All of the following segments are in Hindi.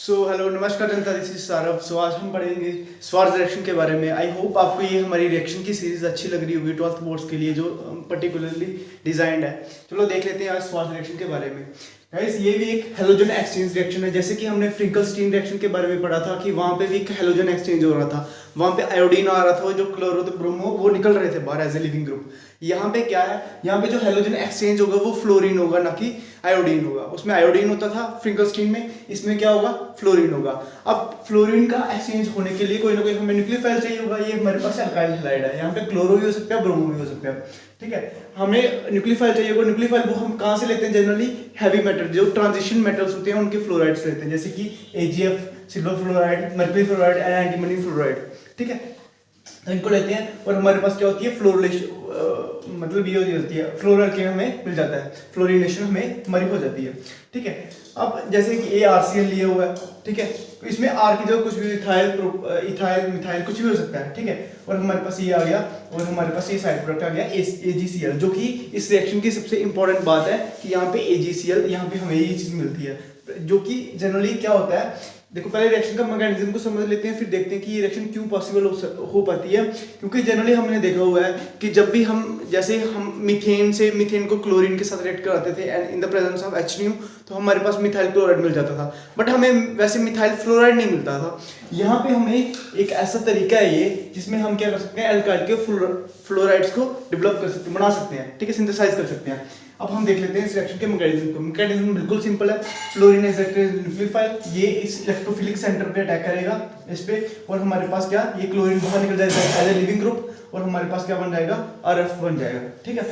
हेलो नमस्कार जनता, दिस इज सारव। आज हम पढ़ेंगे स्वार्ज रिएक्शन के बारे में। आई होप आपको ये हमारी रिएक्शन की सीरीज अच्छी लग रही होगी 12th बोर्ड्स के लिए, जो पर्टिकुलरली डिजाइंड है। चलो देख लेते हैं आज स्वार्ज रिएक्शन के बारे में। गाइस, ये भी एक हेलोजन एक्सचेंज रिएक्शन है। जैसे कि हमने फ्रिंकलस्टीन रिएक्शन के बारे में पढ़ा था कि वहाँ पे भी एक हेलोजन एक्सचेंज हो रहा था, वहाँ पे आयोडीन आ रहा था, जो क्लोरो तो ब्रोमो वो निकल रहे थे बाहर एज ए लिविंग ग्रुप। यहाँ पे क्या है, यहाँ पे जो हेलोजन एक्सचेंज होगा वो फ्लोरीन होगा, ना कि आयोडीन होगा। उसमें आयोडीन होता था फ्रिंकलस्टीन में, इसमें क्या होगा, फ्लोरीन होगा। अब फ्लोरीन का एक्सचेंज होने के लिए कोई ना कोई हमें न्यूक्लियोफाइल चाहिए होगा। ये हमारे पास अल्काइल हैलाइड है, यहाँ पे क्लोरो भी हो सकता है, ब्रोमो भी हो सकता है। ठीक है, हमें न्यूक्लियोफाइल चाहिए होगा। न्यूक्लियोफाइल वो हम कहाँ से लेते हैं, जनरली हैवी मेटल, जो ट्रांजिशन मेटल्स होते हैं उनके फ्लोराइड्स लेते हैं, जैसे कि AgF, silver fluoride, mercury fluoride and antimony fluoride. ठीक है, तो इनको लेते हैं और हमारे पास क्या होती है, मतलब ये होती है फ्लोरल के हमें मिल जाता है, फ्लोरिनेशन हमें हमारी हो जाती है। ठीक है, अब जैसे कि ArCl लिया हुआ है, ठीक है, तो इसमें R की जगह कुछ भी इथाइल, मिथाइल कुछ भी हो सकता है। ठीक है, और हमारे पास ये आ गया और हमारे पास ये साइड प्रोडक्ट आ गया AgCl, जो कि इस रिएक्शन की सबसे इंपॉर्टेंट बात है कि यहाँ पे AgCl, यहाँ पे हमें ये चीज मिलती है, जो कि जनरली क्या होता है। देखो, पहले रिएक्शन का मैकेनिज्म को समझ लेते हैं, फिर देखते हैं कि ये रिएक्शन क्यों पॉसिबल हो पाती है। क्योंकि जनरली हमने देखा हुआ है कि जब भी जैसे हम मीथेन को क्लोरीन के साथ रिएक्ट कराते थे and in the presence of HNO, तो हमारे पास मिथाइल क्लोराइड मिल जाता था, बट हमें वैसे मिथाइल फ्लोराइड नहीं मिलता था। यहाँ पे हमें एक ऐसा तरीका है ये, जिसमें हम क्या कर सकते हैं, अल्काइल के फ्लोराइड्स को डेवलप कर सकते हैं, बना सकते हैं। ठीक है, सिंथेसाइज कर सकते हैं। अब हम देख लेते हैं इस रिएक्शन के मैकेनिज्म को। मैकेनिज्म बिल्कुल सिंपल है। फ्लोरीन इज न्यूक्लियोफाइल, ये इस इलेक्ट्रोफिलिक सेंटर पे अटैक करेगा इस पे, और हमारे पास क्या, ये क्लोरीन बाहर निकल जाएगा एज ए लिविंग ग्रुप, और हमारे पास क्या बन जाएगा, RF बन जाएगा। ठीक है,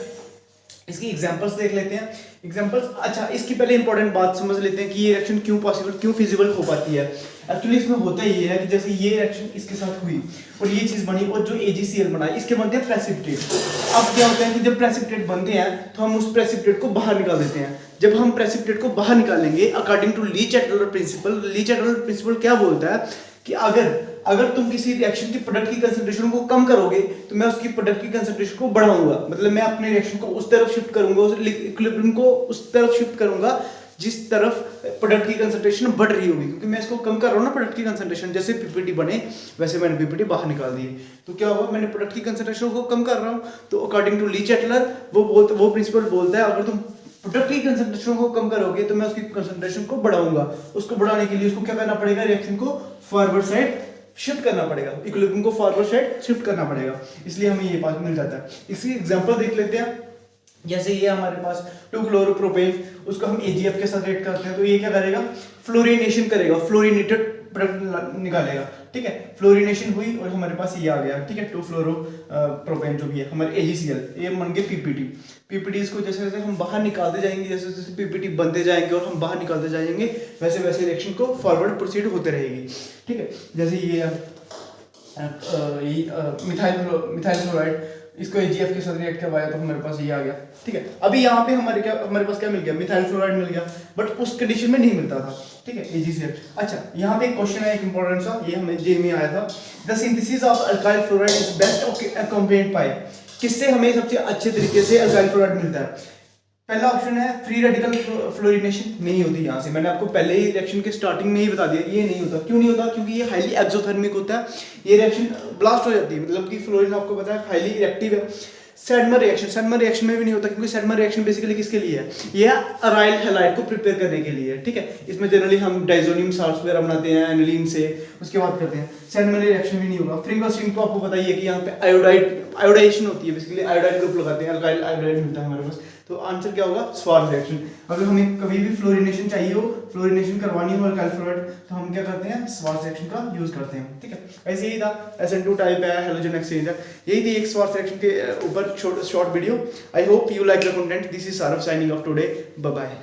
इसकी एग्जांपल्स देख लेते हैं। एग्जांपल्स, अच्छा, इसकी पहले इंपॉर्टेंट बात समझ लेते हैं कि ये रिएक्शन क्यों पॉसिबल, क्यों फिजिबल हो पाती है। एक्चुअली इसमें होता ये है कि जैसे ये रिएक्शन इसके साथ हुई और ये चीज बनी, और जो AgCl बना, इसके बनते हैं प्रेसिपिटेट। अब क्या होता है कि जब प्रेसिपिटेट बनते हैं तो हम उस प्रेसिपिटेट को बाहर निकाल देते हैं। जब हम प्रेसिपिटेट को बाहर निकालेंगे, अकॉर्डिंग टू ली-चैटलर प्रिंसिपल क्या बोलता है कि अगर तुम किसी रिएक्शन की प्रोडक्ट की कंसंट्रेशन को कम करोगे तो मैं उसकी प्रोडक्ट की कंसंट्रेशन को बढ़ाऊंगा। मतलब मैं अपने रिएक्शन को उस तरफ शिफ्ट करूंगा, उस इक्विलिब्रियम को उस तरफ शिफ्ट करूंगा जिस तरफ प्रोडक्ट की कंसंट्रेशन बढ़ रही होगी, क्योंकि मैं इसको कम कर रहा हूँ ना प्रोडक्ट की कंसंट्रेशन। जैसे PPT बने वैसे मैंने PPT बाहर निकाल दी, तो क्या होगा, मैंने प्रोडक्ट की कंसंट्रेशन को कम कर रहा हूँ। तो अकॉर्डिंग टू ली-चैटलर वो प्रिंसिपल बोलता है, अगर तुम प्रोडक्ट की कंसंट्रेशन को कम करोगे तो मैं उसकी कंसंट्रेशन को बढ़ाऊंगा। उसको बढ़ाने के लिए उसको क्या करना पड़ेगा, रिएक्शन को फॉरवर्ड साइड शिफ्ट करना पड़ेगा, इक्विलिब्रियम को फॉरवर्ड साइड शिफ्ट करना पड़ेगा, इसलिए हमें ये पास मिल जाता है। इसकी एग्जांपल देख लेते हैं। जैसे ये हमारे पास 2-क्लोरोप्रोपेन, उसको हम AgF के साथ रिएक्ट करते हैं, तो ये क्या करेगा, फ्लोरिनेशन करेगा, फ्लोरिनेटेड प्रोडक्ट निकालेगा। ठीक है, फ्लोरिनेशन हुई और हमारे पास ये आ गया। ठीक है, 2-फ्लोरोप्रोपेन जो भी है हमारे AgCl, ये बन गए PPT। इसको जैसे जैसे हम बाहर निकालते जाएंगे, जैसे जैसे PPT बनते जाएंगे और हम बाहर निकालते जाएंगे, वैसे वैसे रिएक्शन को फॉरवर्ड प्रोसीड होते रहेगी। ठीक है, जैसे ये मिथाइल क्लोराइड, इसको AgF के साथ रिएक्ट करवाया तो हमारे पास ये आ गया। ठीक है, अभी यहाँ पे हमारे पास क्या मिल गया, मिथाइल फ्लोराइड मिल गया, बट उस कंडीशन में नहीं मिलता था। ठीक है, AgCl। अच्छा, यहाँ पे एक क्वेश्चन है, एक इंपॉर्टेंट सा, ये हमें जे में आया था। The synthesis of alkyl fluoride is best accompanied by, किससे हमें सबसे अच्छे तरीके से अल्काइल फ्लोराइड मिलता है। पहला ऑप्शन है फ्री रेडिकल फ्लोरिनेशन, नहीं होती यहाँ से, मैंने आपको पहले ही रिएक्शन के स्टार्टिंग में ही बता दिया, ये नहीं होता। क्यों नहीं होता, क्योंकि ये हाईली एक्सोथर्मिक होता है, ये रिएक्शन ब्लास्ट हो जाती है, मतलब कि फ्लोरीन आपको पता है हाईली रिएक्टिव है। सैडमर रिएक्शन में भी नहीं होता, क्योंकि सैडमर रिएक्शन बेसिकली किसके लिए है, ये अराइल हैलाइड को प्रिपेयर करने के लिए है। ठीक है, इसमें जनरली हम डाइजोनियम साल्ट्स वगैरह बनाते हैं एनिलीन से, उसके बाद करते हैं। सैडमर रिएक्शन भी नहीं होगा। फ्रिंकलस्टीन को आपको बताइए कि यहाँ पे आयोडाइजेशन होती है, बेसिकली आयोडाइड ग्रुप लगाते हैं, अल्काइल आयोडाइड मिलता है हमारे पास। तो आंसर क्या होगा, स्वार्ज रिएक्शन। अगर हमें कभी भी फ्लोरिनेशन चाहिए हो, फ्लोरिनेशन करवानी हो अल्काइल फ्लोराइड, तो हम क्या करते हैं, स्वार्ज रिएक्शन का यूज करते हैं। ठीक है, ऐसे ही था, SN2 टाइप है, हेलोजन एक्सचेंज है। यही थी एक स्वार्ज रिएक्शन के ऊपर short video. I hope you like the content. This is Saurav signing off today. Bye bye.